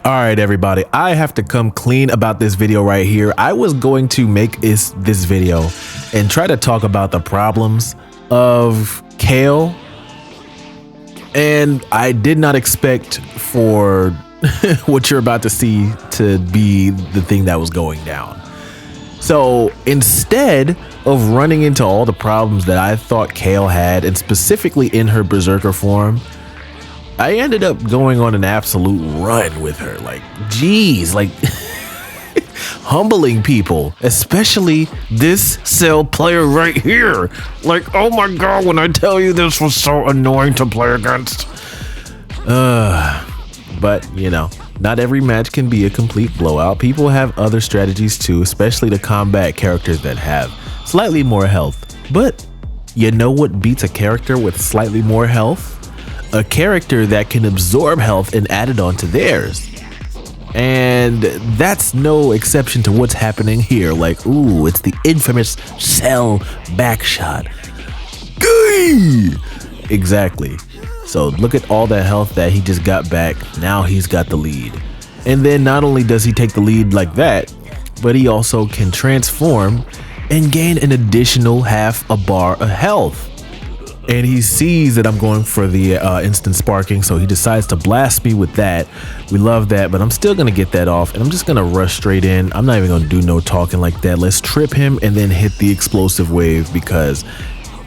All right, everybody, I have to come clean about this video right here. I was going to make this video and try to talk about the problems of Kale, and I did not expect for what you're about to see to be the thing that was going down. So instead of running into all the problems that I thought Kale had, and specifically in her berserker form, I ended up going on an absolute run with her. Like, geez, like humbling people, especially this Cell player right here. Like, oh my god, when I tell you this was so annoying to play against. But you know, not every match can be a complete blowout. People have other strategies too, especially to combat characters that have slightly more health. But you know what beats a character with slightly more health? A character that can absorb health and add it onto theirs. And that's no exception to what's happening here. Like, ooh, it's the infamous Cell backshot. Exactly. So look at all that health that he just got back. Now he's got the lead. And then not only does he take the lead like that, but he also can transform and gain an additional half a bar of health. And he sees that I'm going for the instant sparking, so he decides to blast me with that. We love that, but I'm still gonna get that off, and I'm just gonna rush straight in. I'm not even gonna do no talking like that. Let's trip him and then hit the explosive wave, because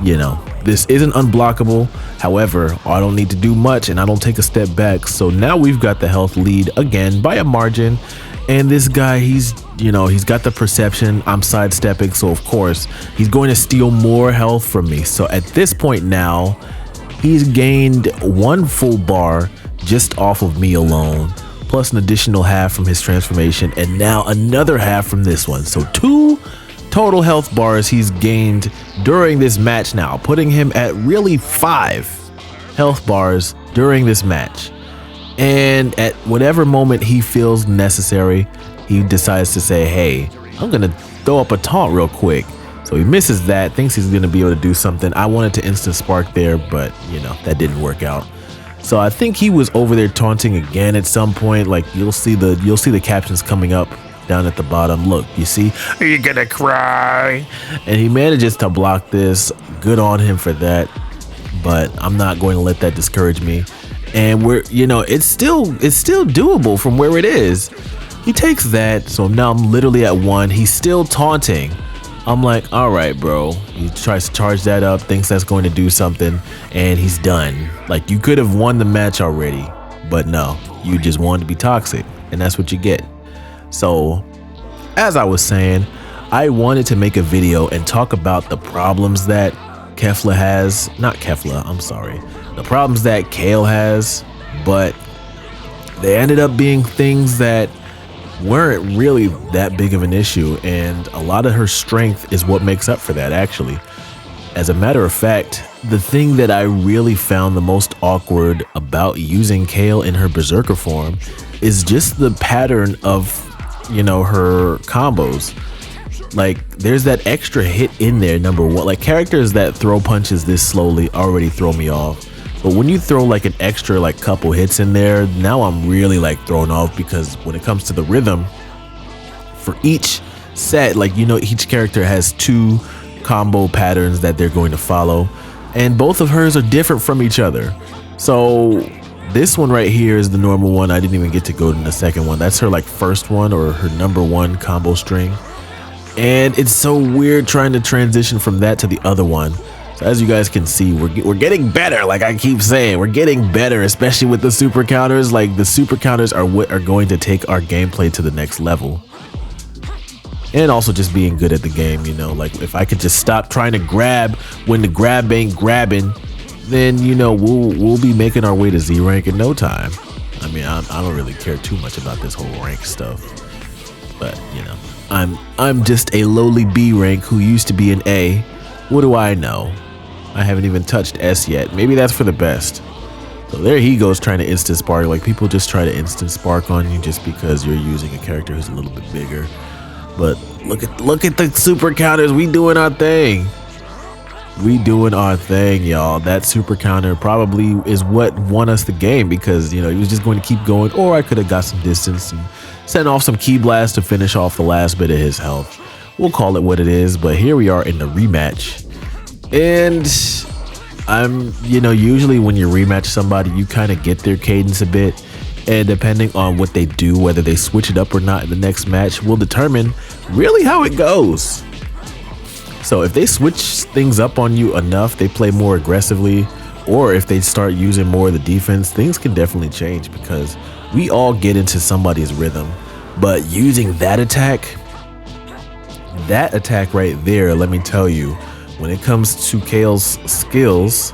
you know, this isn't unblockable. However, I don't need to do much and I don't take a step back. So now we've got the health lead again by a margin. And this guy, he's got the perception I'm sidestepping, so of course he's going to steal more health from me. So at this point now, he's gained one full bar just off of me alone, plus an additional half from his transformation, and now another half from this one. So 2 total health bars he's gained during this match now, putting him at really 5 health bars during this match. And at whatever moment he feels necessary, he decides to say, hey, I'm gonna throw up a taunt real quick. So he misses that, thinks he's gonna be able to do something. I wanted to instant spark there, but you know, that didn't work out. So I think he was over there taunting again at some point. Like, you'll see the captions coming up down at the bottom. Look, you see, are you gonna cry? And he manages to block this. Good on him for that, but I'm not going to let that discourage me. And it's still doable from where it is. He takes that, so now I'm literally at 1. He's still taunting. I'm like, all right, bro. He tries to charge that up, thinks that's going to do something, and he's done. Like, you could have won the match already, but no, you just wanted to be toxic, and that's what you get. So, as I was saying, I wanted to make a video and talk about the problems that the problems that Kale has, but they ended up being things that weren't really that big of an issue, and a lot of her strength is what makes up for that, actually. As a matter of fact, the thing that I really found the most awkward about using Kale in her berserker form is just the pattern of, her combos. Like, there's that extra hit in there, number one. Like, characters that throw punches this slowly already throw me off. But when you throw like an extra couple hits in there, now I'm really thrown off, because when it comes to the rhythm for each set, each character has 2 combo patterns that they're going to follow, and both of hers are different from each other. So this one right here is the normal one. I didn't even get to go to the second one. That's her first one, or her number 1 combo string. And it's so weird trying to transition from that to the other one. So as you guys can see, we're getting better. Like I keep saying, we're getting better, especially with the super counters. Like, the super counters are what are going to take our gameplay to the next level. And also just being good at the game, if I could just stop trying to grab when the grab ain't grabbing, then we'll be making our way to Z rank in no time. I mean, I don't really care too much about this whole rank stuff, but I'm just a lowly B rank who used to be an A. What do I know? I haven't even touched S yet. Maybe that's for the best. So there he goes, trying to instant spark. Like, people just try to instant spark on you just because you're using a character who's a little bit bigger. But look at the super counters. We doing our thing. We doing our thing, y'all. That super counter probably is what won us the game because, you know, he was just going to keep going, or I could have got some distance and sent off some ki blast to finish off the last bit of his health. We'll call it what it is, but here we are in the rematch. And you know, usually when you rematch somebody, you kind of get their cadence a bit. And depending on what they do, whether they switch it up or not in the next match, will determine really how it goes. So if they switch things up on you enough, they play more aggressively, or if they start using more of the defense, things can definitely change because we all get into somebody's rhythm. But using that attack right there, let me tell you, when it comes to Kale's skills,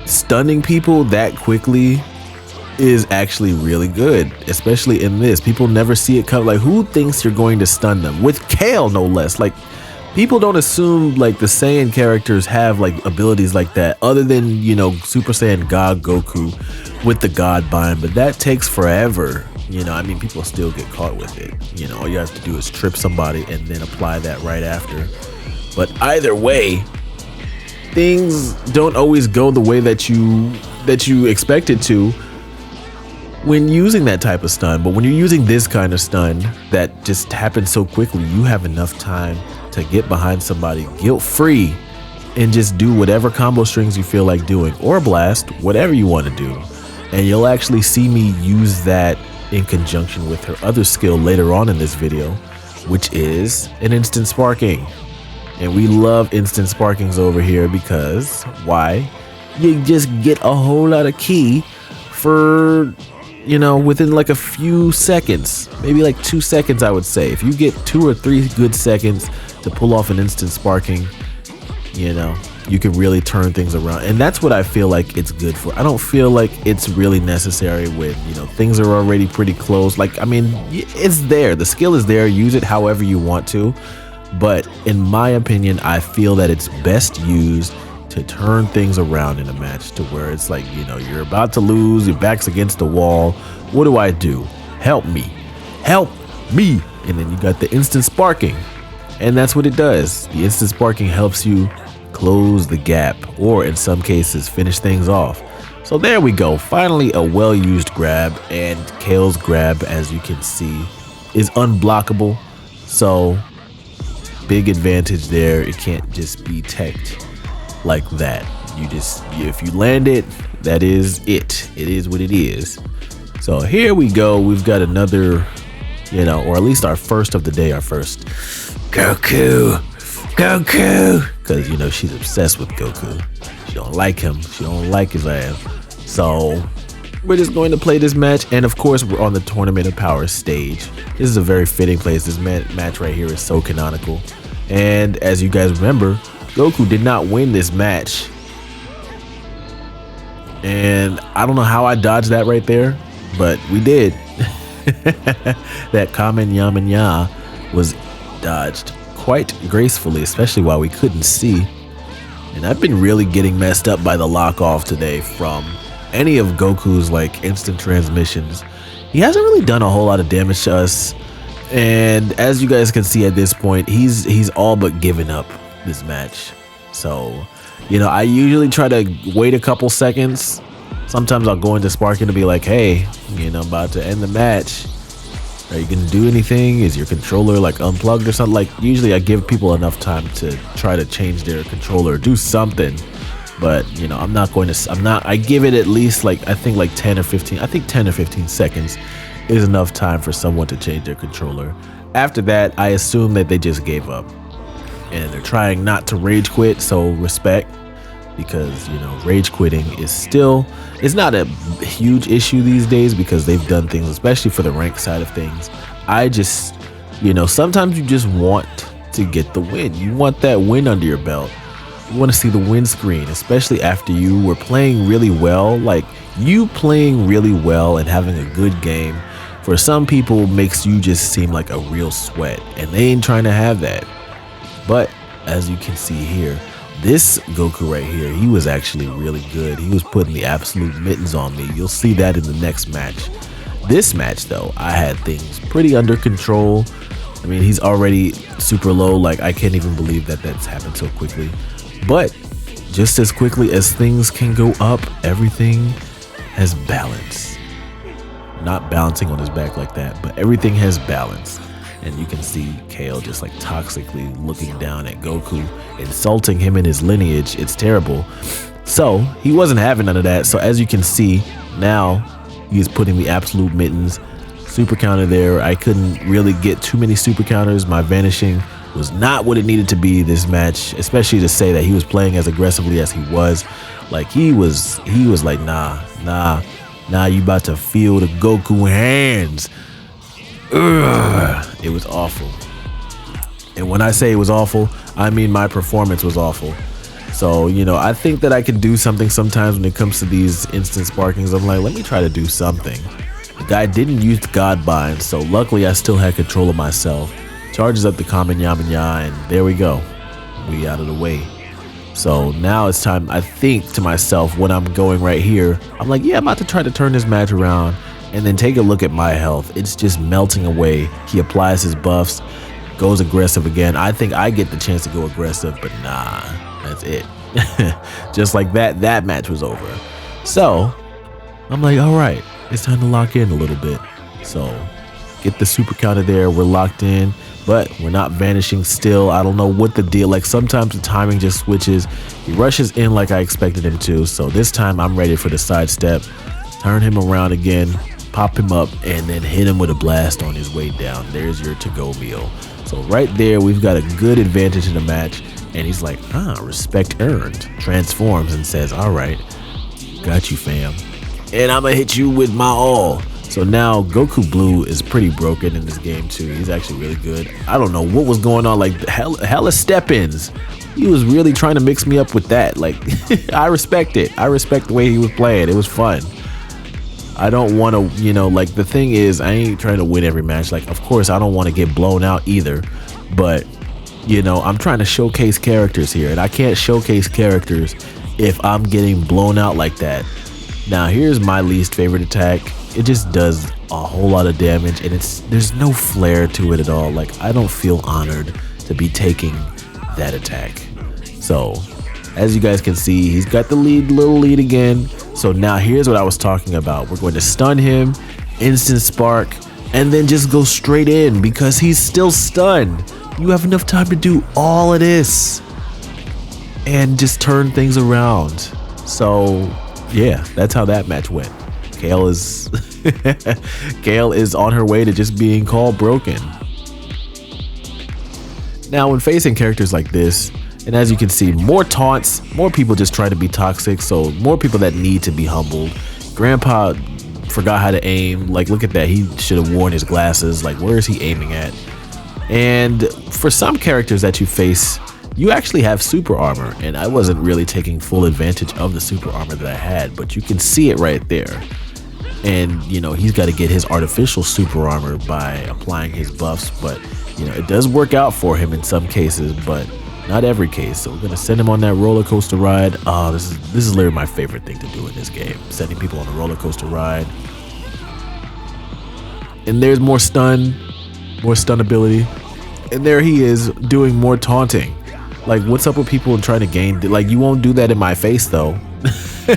stunning people that quickly is actually really good, especially in this. People never see it come. Like, who thinks you're going to stun them? With Kale, no less. Like, people don't assume like the Saiyan characters have like abilities like that, other than, you know, Super Saiyan God Goku with the God Bind, but that takes forever. You know, I mean, people still get caught with it. You know, all you have to do is trip somebody and then apply that right after. But either way, things don't always go the way that you expect it to when using that type of stun. But when you're using this kind of stun that just happens so quickly, you have enough time to get behind somebody guilt-free and just do whatever combo strings you feel like doing, or blast, whatever you want to do. And you'll actually see me use that in conjunction with her other skill later on in this video, which is an instant sparking. And we love instant sparkings over here because why? You just get a whole lot of ki for, you know, within like a few seconds, maybe like 2 seconds, I would say. If you get 2 or 3 good seconds to pull off an instant sparking, you know, you can really turn things around. And that's what I feel like it's good for. I don't feel like it's really necessary when, you know, things are already pretty close. Like, I mean, it's there. The skill is there. Use it however you want to. But in my opinion, I feel that it's best used to turn things around in a match to where it's like, you know, you're about to lose, your back's against the wall. What do I do? Help me. Help me. And then you got the instant sparking. And that's what it does. The instant sparking helps you close the gap, or in some cases, finish things off. So there we go. Finally, a well-used grab, and Kale's grab, as you can see, is unblockable. So big advantage there. It can't just be teched like that. If you land it, that is it. It is what it is. So here we go. We've got another, you know, or at least our first of the day, our first Goku, because, you know, she's obsessed with Goku. She don't like him. She don't like his ass. So we're just going to play this match, and of course we're on the Tournament of Power stage. This is a very fitting place. This match right here is so canonical. And as you guys remember, Goku did not win this match. And I don't know how I dodged that right there, but we did. That Kamehameha was dodged quite gracefully, especially while we couldn't see. And I've been really getting messed up by the lock off today from any of Goku's like instant transmissions. He hasn't really done a whole lot of damage to us. And as you guys can see at this point, he's all but given up this match. So, you know, I usually try to wait a couple seconds. Sometimes I'll go into sparking to be like, hey, you know, I'm about to end the match. Are you gonna do anything? Is your controller like unplugged or something? Like, usually I give people enough time to try to change their controller or do something. But, you know, I give it at least like, I think like 10 or 15 seconds is enough time for someone to change their controller. After that, I assume that they just gave up and they're trying not to rage quit. So respect, because, you know, rage quitting is still, it's not a huge issue these days because they've done things, especially for the rank side of things. I just, you know, sometimes you just want to get the win. You want that win under your belt. You want to see the win screen, especially after you were playing really well. Like, you playing really well and having a good game, for some people, makes you just seem like a real sweat, and they ain't trying to have that. But as you can see here, this Goku right here, he was actually really good. He was putting the absolute mittens on me. You'll see that in the next match. This match though, I had things pretty under control. I mean, he's already super low. Like, I can't even believe that that's happened so quickly. But just as quickly as things can go up, everything has balance. Not balancing on his back like that, but everything has balance. And you can see Kale just like toxically looking down at Goku, insulting him in his lineage. It's terrible. So he wasn't having none of that. So as you can see, now he is putting the absolute mittens. Super counter there. I couldn't really get too many super counters. My vanishing was not what it needed to be this match, especially to say that he was playing as aggressively as he was. Like he was like, nah, you about to feel the Goku hands. Ugh, it was awful. And when I say it was awful, I mean my performance was awful. So, you know, I think that I can do something sometimes when it comes to these instant sparkings. I'm like, let me try to do something. The guy didn't use the God Bind, so luckily I still had control of myself. Charges up the Kamehameha, and there we go. We out of the way. So now it's time, I think to myself when I'm going right here, I'm like, yeah, I'm about to try to turn this match around, and then take a look at my health. It's just melting away. He applies his buffs, goes aggressive again. I think I get the chance to go aggressive, but nah, that's it. Just like that, that match was over. So I'm like, all right, it's time to lock in a little bit. So get the super counter there. We're locked in, but we're not vanishing still. I don't know what the deal. Like sometimes the timing just switches. He rushes in like I expected him to. So this time I'm ready for the sidestep. Turn him around again, pop him up, and then hit him with a blast on his way down. There's your to-go meal. So right there, we've got a good advantage in the match. And he's like, respect earned. Transforms and says, all right, got you, fam. And I'm gonna hit you with my all. So now Goku Blue is pretty broken in this game too. He's actually really good. I don't know what was going on, like hella step-ins. He was really trying to mix me up with that. Like, I respect it. I respect the way he was playing. It was fun. I don't want to, you know, like the thing is, I ain't trying to win every match. Like, of course, I don't want to get blown out either. But, you know, I'm trying to showcase characters here. And I can't showcase characters if I'm getting blown out like that. Now, here's my least favorite attack. It just does a whole lot of damage, and there's no flair to it at all. Like, I don't feel honored to be taking that attack. So, as you guys can see, he's got the little lead again. So now here's what I was talking about. We're going to stun him, instant spark, and then just go straight in because he's still stunned. You have enough time to do all of this and just turn things around. So yeah, that's how that match went. Kale is Kale is on her way to just being called broken. Now, when facing characters like this, and as you can see, more taunts, more people just try to be toxic, so more people that need to be humbled. Grandpa forgot how to aim. Like, look at that. He should have worn his glasses. Like, where is he aiming at? And for some characters that you face, you actually have super armor, and I wasn't really taking full advantage of the super armor that I had, but you can see it right there. And, you know, he's got to get his artificial super armor by applying his buffs, but, you know, it does work out for him in some cases, but not every case. So we're going to send him on that roller coaster ride. Oh, this is literally my favorite thing to do in this game, sending people on a roller coaster ride. And there's more stun ability. And there he is doing more taunting. Like, what's up with people trying to gain? Like, you won't do that in my face, though.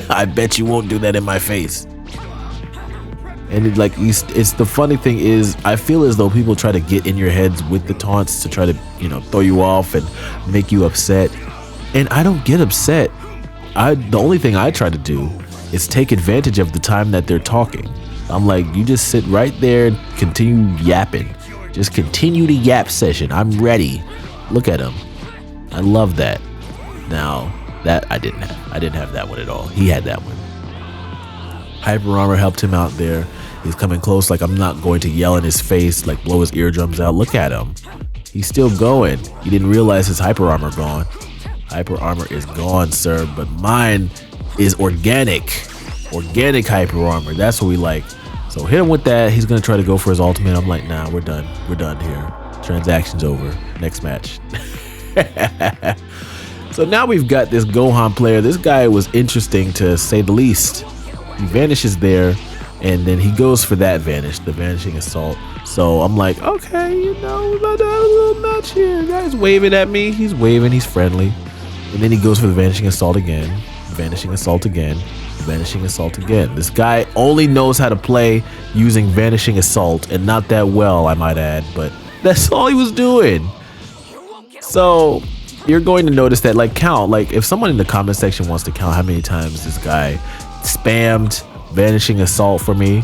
I bet you won't do that in my face. And it's the funny thing is, I feel as though people try to get in your heads with the taunts to try to, you know, throw you off and make you upset. And I don't get upset. The only thing I try to do is take advantage of the time that they're talking. I'm like, you just sit right there and continue yapping. Just continue the yap session. I'm ready. Look at him. I love that. Now, that I didn't have that one at all. He had that one. Hyper armor helped him out there. He's coming close. Like, I'm not going to yell in his face, like blow his eardrums out. Look at him. He's still going. He didn't realize his hyper armor gone. Hyper armor is gone, sir. But mine is organic. Organic hyper armor. That's what we like. So hit him with that. He's going to try to go for his ultimate. I'm like, nah, we're done. We're done here. Transaction's over. Next match. So now we've got this Gohan player. This guy was interesting to say the least. He vanishes there, and then he goes for that vanish, the vanishing assault. So I'm like, okay, you know, we're about to have a little match here. The guy's waving at me. He's waving. He's friendly. And then he goes for the Vanishing Assault again, Vanishing Assault again, Vanishing Assault again. This guy only knows how to play using Vanishing Assault, and not that well, I might add, but that's all he was doing. So you're going to notice that, like, count, like if someone in the comment section wants to count how many times this guy spammed Vanishing Assault for me,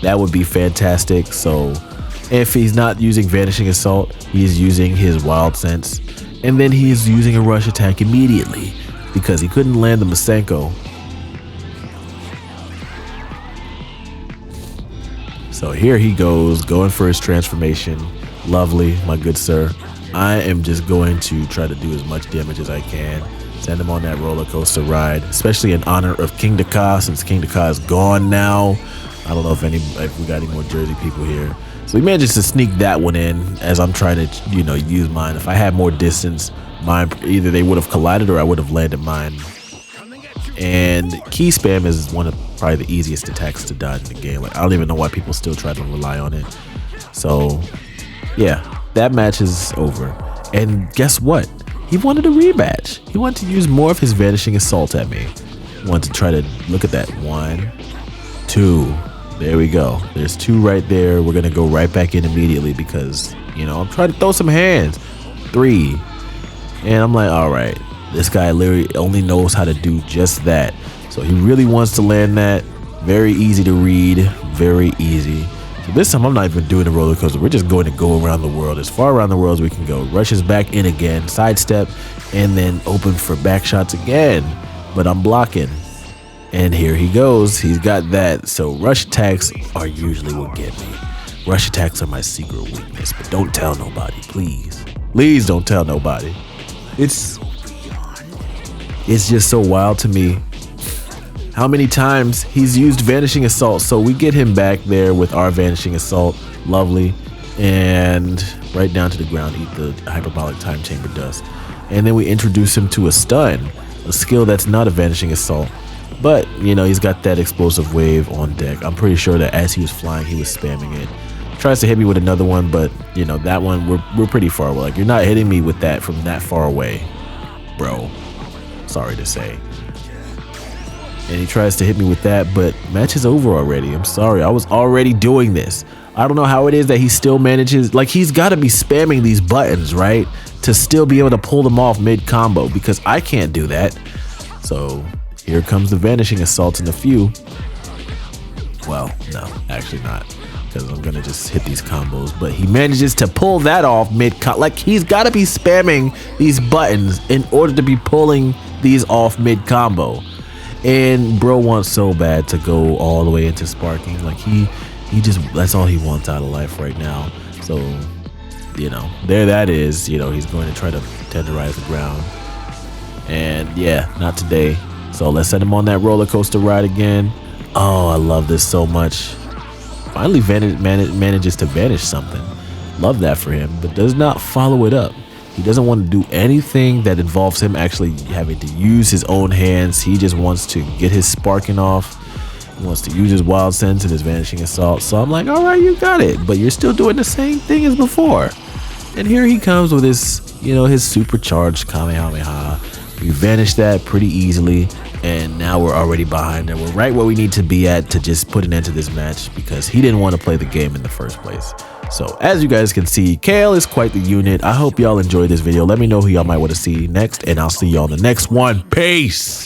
that would be fantastic. So if he's not using Vanishing Assault, he's using his Wild Sense, and then he is using a rush attack immediately because he couldn't land the Masenko. So here he goes, going for his transformation. Lovely, my good sir. I am just going to try to do as much damage as I can. Send him on that roller coaster ride, especially in honor of King Daka, since King Daka is gone now. I don't know if we got any more Jersey people here. So he manages to sneak that one in as I'm trying to, use mine. If I had more distance, mine, either they would have collided or I would have landed mine. And key spam is one of probably the easiest attacks to dodge in the game. Like, I don't even know why people still try to rely on it. So yeah, that match is over. And guess what? He wanted a rematch. He wanted to use more of his Vanishing Assault at me. He wanted to try to look at that. 1, 2. There we go. There's 2 right there. We're gonna go right back in immediately because, I'm trying to throw some hands. 3. And I'm like, all right, this guy literally only knows how to do just that. So he really wants to land that. Very easy to read, very easy. So this time I'm not even doing a roller coaster. We're just going to go around the world, as far around the world as we can go. Rushes back in again, sidestep, and then open for back shots again. But I'm blocking. And here he goes. He's got that. So rush attacks are usually what get me. Rush attacks are my secret weakness, but don't tell nobody, please. Please don't tell nobody. It's just so wild to me how many times he's used Vanishing Assault. So we get him back there with our Vanishing Assault. Lovely. And right down to the ground, eat the Hyperbolic Time Chamber Dust. And then we introduce him to a stun, a skill that's not a Vanishing Assault. But, he's got that explosive wave on deck. I'm pretty sure that as he was flying, he was spamming it. Tries to hit me with another one, but, that one, we're pretty far away. Like, you're not hitting me with that from that far away, bro. Sorry to say. And he tries to hit me with that, but match is over already. I'm sorry. I was already doing this. I don't know how it is that he still manages. Like, he's got to be spamming these buttons, right? To still be able to pull them off mid-combo, because I can't do that. So here comes the Vanishing Assault in a few. Well, no, actually not, because I'm going to just hit these combos. But he manages to pull that off mid-combo. Like, he's got to be spamming these buttons in order to be pulling these off mid-combo. And bro wants so bad to go all the way into sparking. Like, he just, that's all he wants out of life right now. So, there that is. He's going to try to tenderize the ground. And yeah, not today. So let's send him on that roller coaster ride again. Oh, I love this so much. Finally manages to vanish something. Love that for him, but does not follow it up. He doesn't want to do anything that involves him actually having to use his own hands. He just wants to get his sparking off. He wants to use his Wild Sense and his Vanishing Assault. So I'm like, all right, you got it. But you're still doing the same thing as before. And here he comes with his, his supercharged Kamehameha. We vanished that pretty easily. And now we're already behind him. We're right where we need to be at to just put an end to this match because he didn't want to play the game in the first place. So as you guys can see, Kale is quite the unit. I hope y'all enjoyed this video. Let me know who y'all might want to see next, and I'll see y'all in the next one. Peace.